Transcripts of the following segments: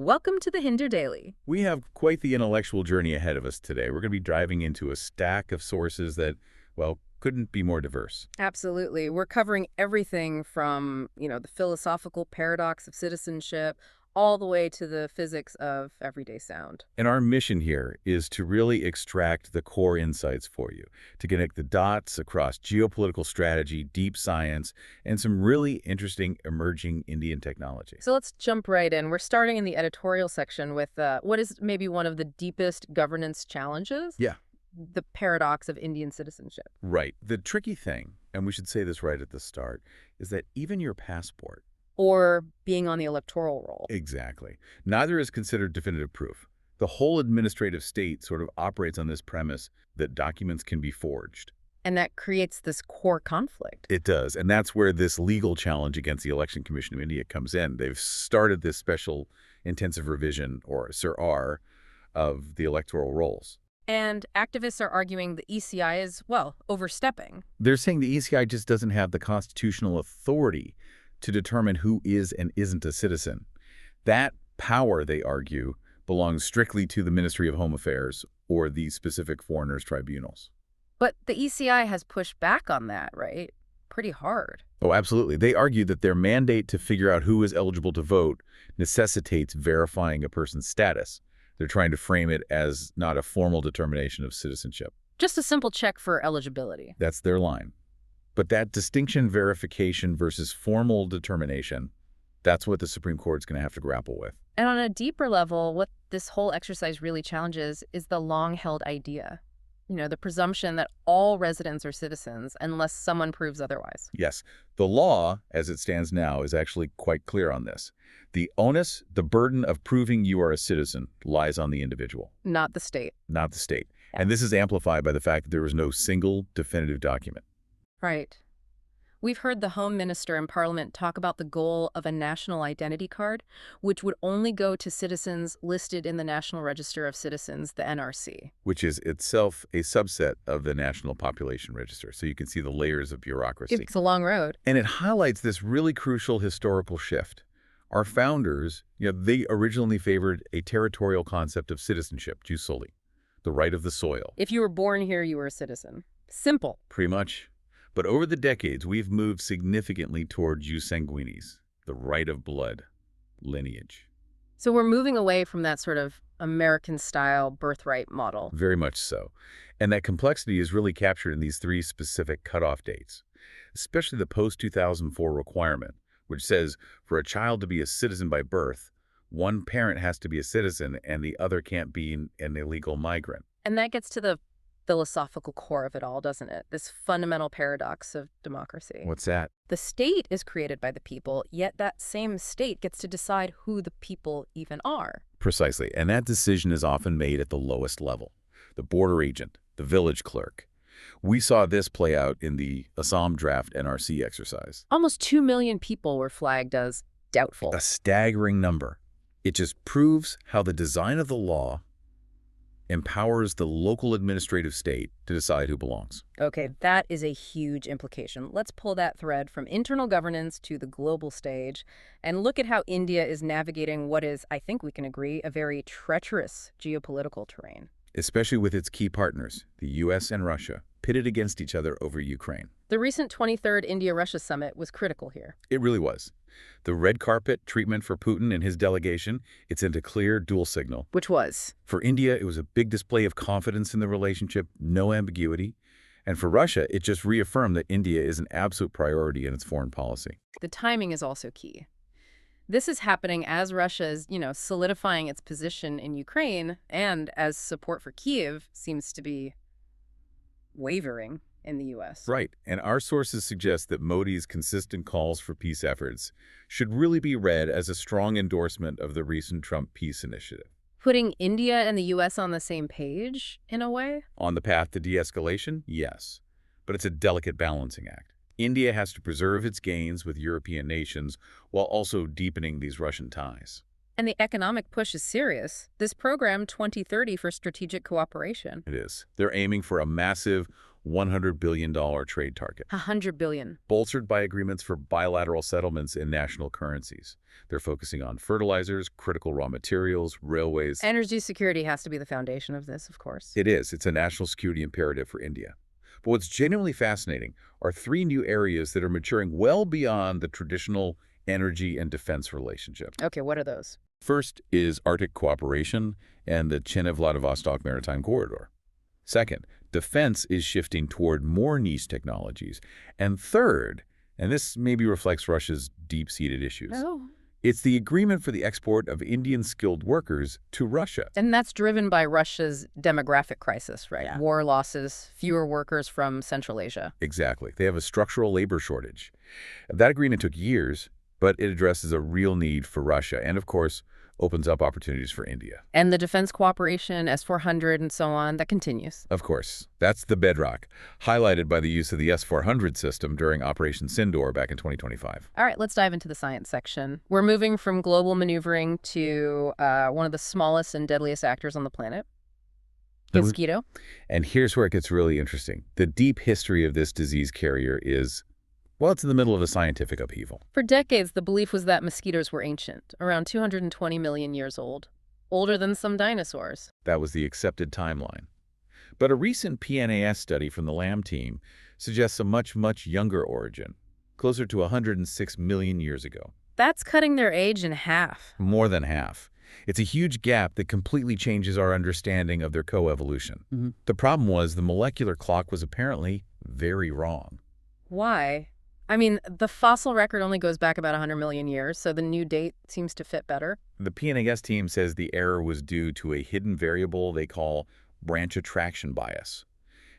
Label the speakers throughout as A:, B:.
A: Welcome to the Hinder Daily.
B: We have quite the intellectual journey ahead of us today. We're going to be diving into a stack of sources that, well, couldn't be more diverse.
A: Absolutely. We're covering everything from, the philosophical paradox of citizenship all the way to the physics of everyday sound.
B: And our mission here is to really extract the core insights for you, to connect the dots across geopolitical strategy, deep science, and some really interesting emerging Indian technology.
A: So let's jump right in. We're starting in the editorial section with what is maybe one of the deepest governance challenges?
B: Yeah.
A: The paradox of Indian citizenship.
B: Right. The tricky thing, and we should say this right at the start, is that even your passport,
A: Or being on the electoral roll.
B: exactly, neither is considered definitive proof. The whole administrative state sort of operates on this premise that documents can be forged.
A: And that creates this core conflict.
B: It does, and that's where this legal challenge against the Election Commission of India comes in. They've started this special intensive revision, or SIR, of the electoral rolls.
A: And activists are arguing the ECI is, overstepping.
B: They're saying the ECI just doesn't have the constitutional authority to determine who is and isn't a citizen. That power, they argue, belongs strictly to the Ministry of Home Affairs or the specific foreigners' tribunals.
A: But the ECI has pushed back on that, right? Pretty hard.
B: Oh, absolutely. They argue that their mandate to figure out who is eligible to vote necessitates verifying a person's status. They're trying to frame it as not a formal determination of citizenship.
A: Just a simple check for eligibility.
B: That's their line. But that distinction, verification versus formal determination, that's what the Supreme Court's going to have to grapple with.
A: And on a deeper level, what this whole exercise really challenges is the long-held idea. The presumption that all residents are citizens unless someone proves otherwise.
B: Yes, the law, as it stands now, is actually quite clear on this. The onus, the burden of proving you are a citizen lies on the individual.
A: Not the state.
B: Not the state. And this is amplified by the fact that there is no single definitive document.
A: Right. We've heard the Home Minister in Parliament talk about the goal of a national identity card, which would only go to citizens listed in the National Register of Citizens, the NRC.
B: Which is itself a subset of the National Population Register. So you can see the layers of bureaucracy.
A: It's a long road.
B: And it highlights this really crucial historical shift. Our founders, they originally favored a territorial concept of citizenship, jus soli, the right of the soil.
A: If you were born here, you were a citizen. Simple.
B: Pretty much. But over the decades, we've moved significantly toward jus sanguinis, the right of blood, lineage.
A: So we're moving away from that sort of American-style birthright model.
B: Very much so. And that complexity is really captured in these three specific cutoff dates, especially the post-2004 requirement, which says for a child to be a citizen by birth, one parent has to be a citizen and the other can't be an illegal migrant.
A: And that gets to the philosophical core of it all, doesn't it? This fundamental paradox of democracy.
B: What's that?
A: The state is created by the people, yet that same state gets to decide who the people even are.
B: Precisely. And that decision is often made at the lowest level. The border agent, the village clerk. We saw this play out in the Assam draft NRC exercise.
A: Almost 2 million people were flagged as doubtful.
B: A staggering number. It just proves how the design of the law empowers the local administrative state to decide who belongs.
A: Okay, that is a huge implication. Let's pull that thread from internal governance to the global stage and look at how India is navigating what is, I think we can agree, a very treacherous geopolitical terrain.
B: Especially with its key partners, the U.S. and Russia, pitted against each other over Ukraine.
A: The recent 23rd India-Russia summit was critical here.
B: It really was. The red carpet treatment for Putin and his delegation, it sent a clear dual signal.
A: Which was?
B: For India, it was a big display of confidence in the relationship, no ambiguity. And for Russia, it just reaffirmed that India is an absolute priority in its foreign policy.
A: The timing is also key. This is happening as Russia is, solidifying its position in Ukraine and as support for Kyiv seems to be wavering in the U.S.
B: Right. And our sources suggest that Modi's consistent calls for peace efforts should really be read as a strong endorsement of the recent Trump peace initiative.
A: Putting India and the U.S. on the same page, in a way?
B: On the path to de-escalation, yes. But it's a delicate balancing act. India has to preserve its gains with European nations while also deepening these Russian ties.
A: And the economic push is serious. This program, 2030 for Strategic Cooperation.
B: It is. They're aiming for a massive $100 billion trade target,
A: 100 billion.
B: bolstered by agreements for bilateral settlements in national currencies. They're focusing on fertilizers, critical raw materials, railways.
A: Energy security has to be the foundation of this, of course.
B: It is. It's a national security imperative for India. But what's genuinely fascinating are three new areas that are maturing well beyond the traditional energy and defense relationship.
A: Okay, what are those?
B: First is Arctic cooperation and the Chenev-Vladivostok Maritime Corridor. Second, defense is shifting toward more niche technologies. And third, and this maybe reflects Russia's deep-seated issues,
A: Oh.
B: it's the agreement for the export of Indian skilled workers to Russia.
A: And that's driven by Russia's demographic crisis, right?
B: Yeah.
A: War losses, fewer workers from Central Asia.
B: Exactly. They have a structural labor shortage. That agreement took years, but it addresses a real need for Russia and, of course, opens up opportunities for India.
A: And the defense cooperation, S-400 and so on, that continues.
B: Of course, that's the bedrock, highlighted by the use of the S-400 system during Operation Sindoor back in 2025.
A: All right, let's dive into the science section. We're moving from global maneuvering to one of the smallest and deadliest actors on the planet, mosquito.
B: And here's where it gets really interesting. The deep history of this disease carrier is, well, it's in the middle of a scientific upheaval.
A: For decades, the belief was that mosquitoes were ancient, around 220 million years old, older than some dinosaurs.
B: That was the accepted timeline. But a recent PNAS study from the LAM team suggests a much, much younger origin, closer to 106 million years ago.
A: That's cutting their age in half.
B: More than half. It's a huge gap that completely changes our understanding of their coevolution. The problem was the molecular clock was apparently very wrong.
A: Why? I mean, the fossil record only goes back about 100 million years, so the new date seems to fit better.
B: The PNAS team says the error was due to a hidden variable they call branch attraction bias.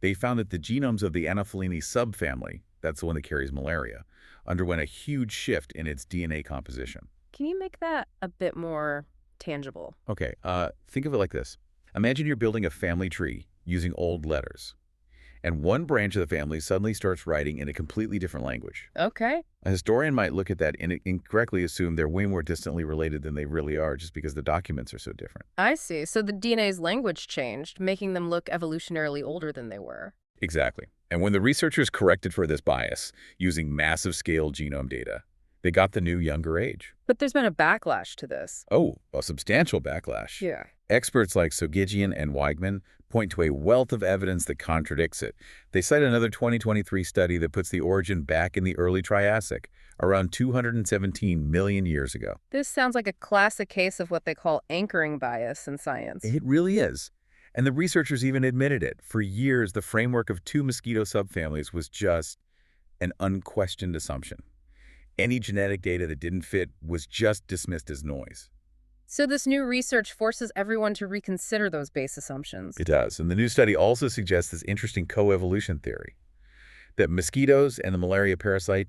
B: They found that the genomes of the Anopheline subfamily, that's the one that carries malaria, underwent a huge shift in its DNA composition.
A: Can you make that a bit more tangible?
B: Okay, think of it like this. Imagine you're building a family tree using old letters, and one branch of the family suddenly starts writing in a completely different language.
A: Okay.
B: A historian might look at that and incorrectly assume they're way more distantly related than they really are just because the documents are so different.
A: I see. So the DNA's language changed, making them look evolutionarily older than they were.
B: Exactly. And when the researchers corrected for this bias using massive scale genome data, they got the new younger age.
A: But there's been a backlash to this.
B: Oh, a substantial backlash.
A: Yeah.
B: Experts like Sogigian and Weigman point to a wealth of evidence that contradicts it. They cite another 2023 study that puts the origin back in the early Triassic, around 217 million years ago.
A: This sounds like a classic case of what they call anchoring bias in science.
B: It really is. And the researchers even admitted it. For years, the framework of two mosquito subfamilies was just an unquestioned assumption. Any genetic data that didn't fit was just dismissed as noise.
A: So this new research forces everyone to reconsider those base assumptions.
B: It does. And the new study also suggests this interesting coevolution theory, that mosquitoes and the malaria parasite,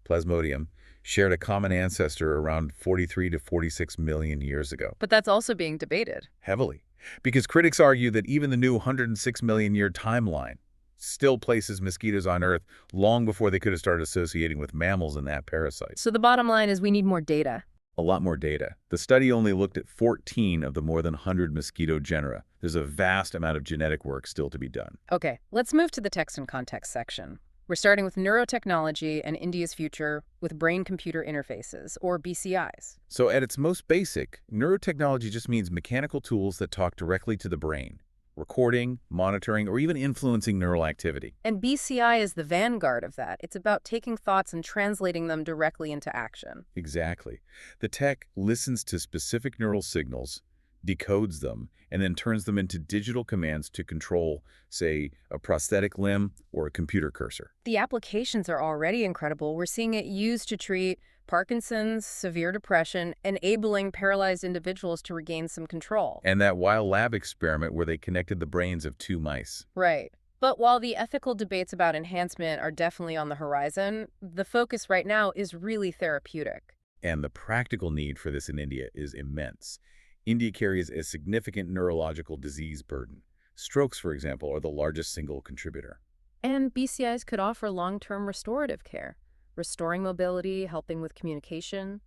B: Plasmodium, shared a common ancestor around 43 to 46 million years ago.
A: But that's also being debated.
B: Heavily. Because critics argue that even the new 106 million year timeline still places mosquitoes on Earth long before they could have started associating with mammals in that parasite.
A: So the bottom line is we need more data.
B: A lot more data. The study only looked at 14 of the more than 100 mosquito genera. There's a vast amount of genetic work still to be done.
A: Okay, let's move to the text and context section. We're starting with neurotechnology and India's future with brain-computer interfaces, or BCIs.
B: So at its most basic, neurotechnology just means mechanical tools that talk directly to the brain, recording, monitoring, or even influencing neural activity.
A: And BCI is the vanguard of that. It's about taking thoughts and translating them directly into action.
B: Exactly. The tech listens to specific neural signals, decodes them, and then turns them into digital commands to control, say, a prosthetic limb or a computer cursor.
A: The applications are already incredible. We're seeing it used to treat Parkinson's, severe depression, enabling paralyzed individuals to regain some control.
B: And that wild lab experiment where they connected the brains of two mice.
A: Right. But while the ethical debates about enhancement are definitely on the horizon, the focus right now is really therapeutic.
B: And the practical need for this in India is immense. India carries a significant neurological disease burden. Strokes, for example, are the largest single contributor.
A: And BCIs could offer long-term restorative care, restoring mobility, helping with communication,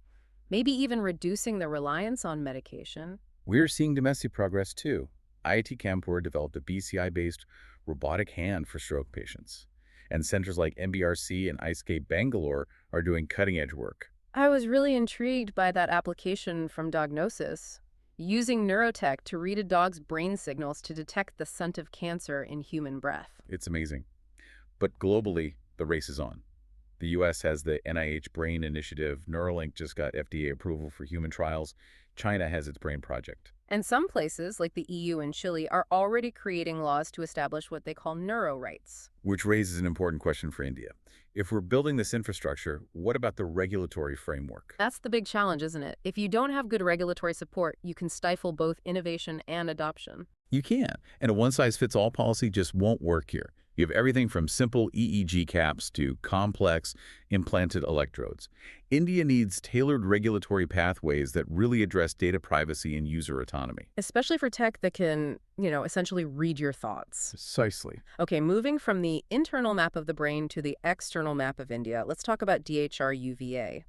A: maybe even reducing the reliance on medication.
B: We're seeing domestic progress, too. IIT Kanpur developed a BCI-based robotic hand for stroke patients. And centers like MBRC and IceGate Bangalore are doing cutting-edge work.
A: I was really intrigued by that application from Diagnosis, using neurotech to read a dog's brain signals to detect the scent of cancer in human breath.
B: It's amazing. But globally, the race is on. The U.S. has the NIH Brain Initiative. Neuralink just got FDA approval for human trials. China has its Brain Project.
A: And some places, like the EU and Chile, are already creating laws to establish what they call neuro rights.
B: Which raises an important question for India. If we're building this infrastructure, what about the regulatory framework?
A: That's the big challenge, isn't it? If you don't have good regulatory support, you can stifle both innovation and adoption.
B: You can, and a one-size-fits-all policy just won't work here. You have everything from simple EEG caps to complex implanted electrodes. India needs tailored regulatory pathways that really address data privacy and user autonomy.
A: Especially for tech that can, essentially read your thoughts.
B: Precisely.
A: Okay, moving from the internal map of the brain to the external map of India, let's talk about DHRUVA,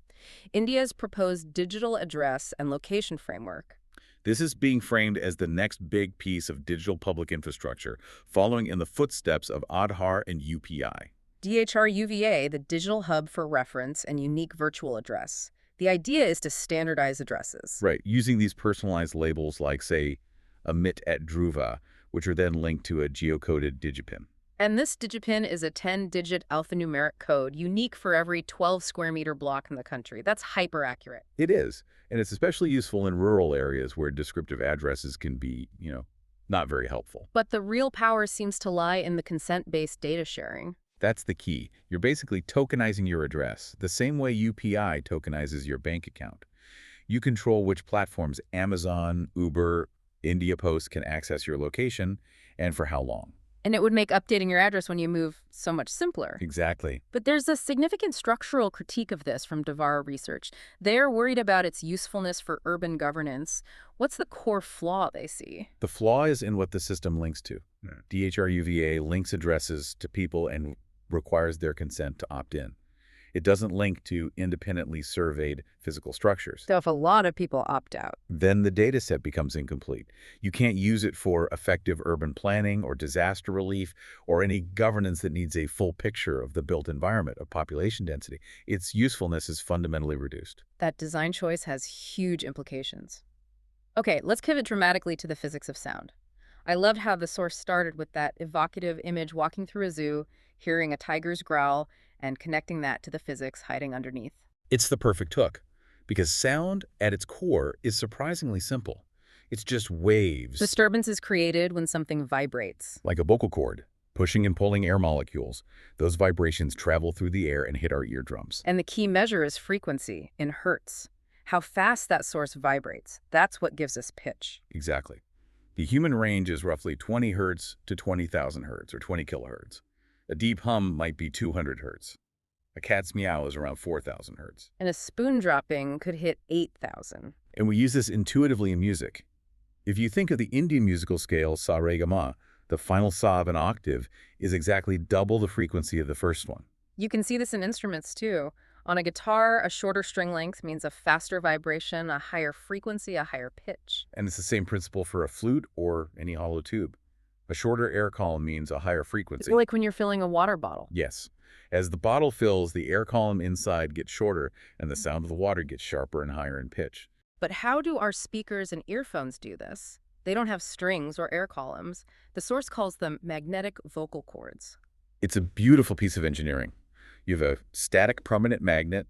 A: India's proposed digital address and location framework.
B: This is being framed as the next big piece of digital public infrastructure, following in the footsteps of Aadhaar and UPI.
A: DHRUVA, the digital hub for reference and unique virtual address. The idea is to standardize addresses.
B: Right, using these personalized labels like, say, Amidst at DHRUVA, which are then linked to a geocoded digipin.
A: And this digipin is a 10-digit alphanumeric code, unique for every 12-square-meter block in the country. That's hyper-accurate.
B: It is, and it's especially useful in rural areas where descriptive addresses can be, not very helpful.
A: But the real power seems to lie in the consent-based data sharing.
B: That's the key. You're basically tokenizing your address, the same way UPI tokenizes your bank account. You control which platforms Amazon, Uber, India Post can access your location, and for how long.
A: And it would make updating your address when you move so much simpler.
B: Exactly.
A: But there's a significant structural critique of this from Devara Research. They're worried about its usefulness for urban governance. What's the core flaw they see?
B: The flaw is in what the system links to. DHRUVA links addresses to people and requires their consent to opt in. It doesn't link to independently surveyed physical structures.
A: So if a lot of people opt out,
B: then the data set becomes incomplete. You can't use it for effective urban planning or disaster relief or any governance that needs a full picture of the built environment of population density. Its usefulness is fundamentally reduced.
A: that design choice has huge implications. Okay, let's pivot dramatically to the physics of sound. I loved how the source started with that evocative image walking through a zoo, hearing a tiger's growl, and connecting that to the physics hiding underneath.
B: It's the perfect hook, because sound, at its core, is surprisingly simple. It's just waves.
A: Disturbance is created when something vibrates.
B: Like a vocal cord, pushing and pulling air molecules. Those vibrations travel through the air and hit our eardrums.
A: And the key measure is frequency, in hertz. How fast that source vibrates, that's what gives us pitch.
B: Exactly. The human range is roughly 20 hertz to 20,000 hertz, or 20 kilohertz. A deep hum might be 200 hertz. A cat's meow is around 4,000 hertz.
A: And a spoon dropping could hit 8,000.
B: And we use this intuitively in music. If you think of the Indian musical scale sa re ga ma, the final sa of an octave is exactly double the frequency of the first one.
A: You can see this in instruments too. On a guitar, a shorter string length means a faster vibration, a higher frequency, a higher pitch.
B: And it's the same principle for a flute or any hollow tube. A shorter air column means a higher frequency.
A: Like when you're filling a water bottle.
B: Yes. As the bottle fills, the air column inside gets shorter, and the sound of the water gets sharper and higher in pitch.
A: But how do our speakers and earphones do this? They don't have strings or air columns. The source calls them magnetic vocal cords.
B: It's a beautiful piece of engineering. You have a static permanent magnet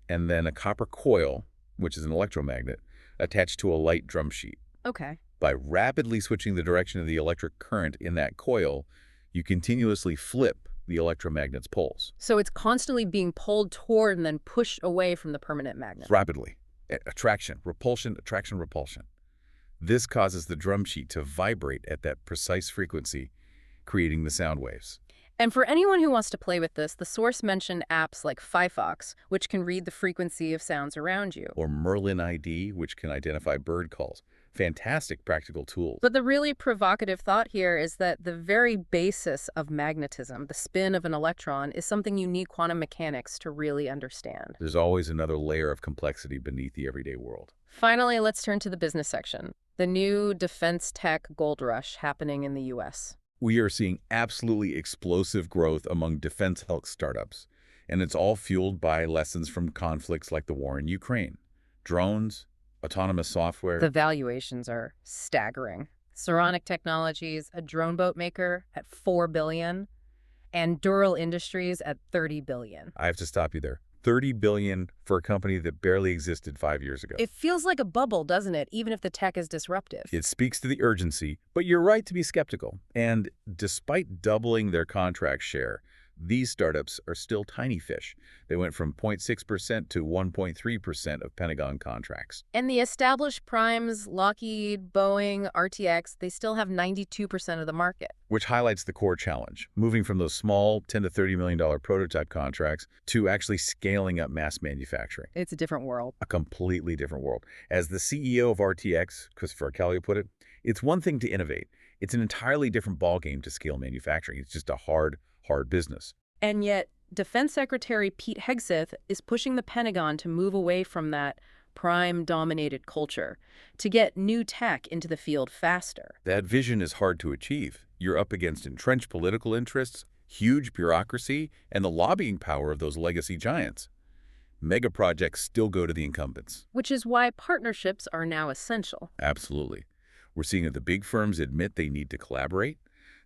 B: and then a copper coil, which is an electromagnet, attached to a light drum sheet.
A: Okay.
B: By rapidly switching the direction of the electric current in that coil, you continuously flip the electromagnet's poles.
A: So it's constantly being pulled toward and then pushed away from the permanent magnet.
B: Rapidly. Attraction, repulsion, attraction, repulsion. This causes the drum sheet to vibrate at that precise frequency, creating the sound waves.
A: And for anyone who wants to play with this, the source mentioned apps like Firefox, which can read the frequency of sounds around you.
B: Or Merlin ID, which can identify bird calls. Fantastic practical tools.
A: But the really provocative thought here is that the very basis of magnetism, the spin of an electron, is something you need quantum mechanics to really understand.
B: There's always another layer of complexity beneath the everyday world.
A: Finally, let's turn to the business section. The new defense tech gold rush happening in the U.S.
B: We are seeing absolutely explosive growth among defense health startups, and it's all fueled by lessons from conflicts like the war in Ukraine. Drones, autonomous software.
A: The valuations are staggering. Saronic Technologies, a drone boat maker, at $4 billion, and Dural Industries at $30 billion.
B: I have to stop you there. $30 billion for a company that barely existed 5 years ago.
A: It feels like a bubble, doesn't it, even if the tech is disruptive?
B: It speaks to the urgency, but you're right to be skeptical. And despite doubling their contract share, these startups are still tiny fish. They went from 0.6% to 1.3% of Pentagon contracts.
A: And the established primes, Lockheed, Boeing, RTX, they still have 92% of the market.
B: Which highlights the core challenge, moving from those small $10 to $30 million prototype contracts to actually scaling up mass manufacturing.
A: It's a different world.
B: A completely different world. As the CEO of RTX, Christopher Kelly, put it, it's one thing to innovate. It's an entirely different ballgame to scale manufacturing. It's just a hard business.
A: And yet, Defense Secretary Pete Hegseth is pushing the Pentagon to move away from that prime-dominated culture, to get new tech into the field faster.
B: That vision is hard to achieve. You're up against entrenched political interests, huge bureaucracy, and the lobbying power of those legacy giants. Mega projects still go to the incumbents.
A: Which is why partnerships are now essential.
B: Absolutely. We're seeing that the big firms admit they need to collaborate.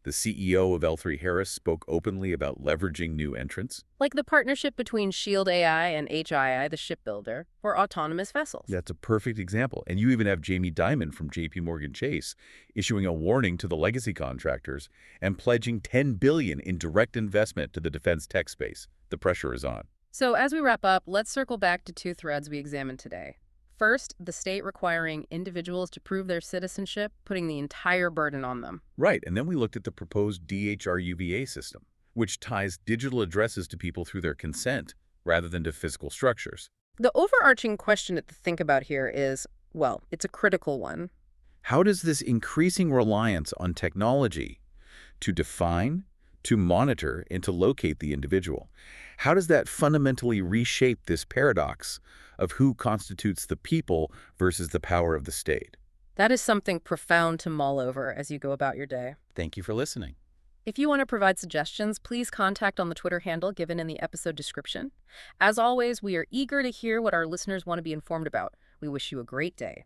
B: The CEO of L3 Harris spoke openly about leveraging new entrants.
A: Like the partnership between Shield AI and HII, the shipbuilder, for autonomous vessels.
B: That's a perfect example. And you even have Jamie Dimon from JP Chase issuing a warning to the legacy contractors and pledging $10 billion in direct investment to the defense tech space. The pressure is on.
A: So as we wrap up, let's circle back to two threads we examined today. First, the state requiring individuals to prove their citizenship, putting the entire burden on them.
B: Right, and then we looked at the proposed DHRUVA system, which ties digital addresses to people through their consent rather than to physical structures.
A: The overarching question to think about here is, well, it's a critical one.
B: How does this increasing reliance on technology to define, to monitor, and to locate the individual, how does that fundamentally reshape this paradox of who constitutes the people versus the power of the state?
A: That is something profound to mull over as you go about your day.
B: Thank you for listening.
A: If you want to provide suggestions, please contact on the Twitter handle given in the episode description. As always, we are eager to hear what our listeners want to be informed about. We wish you a great day.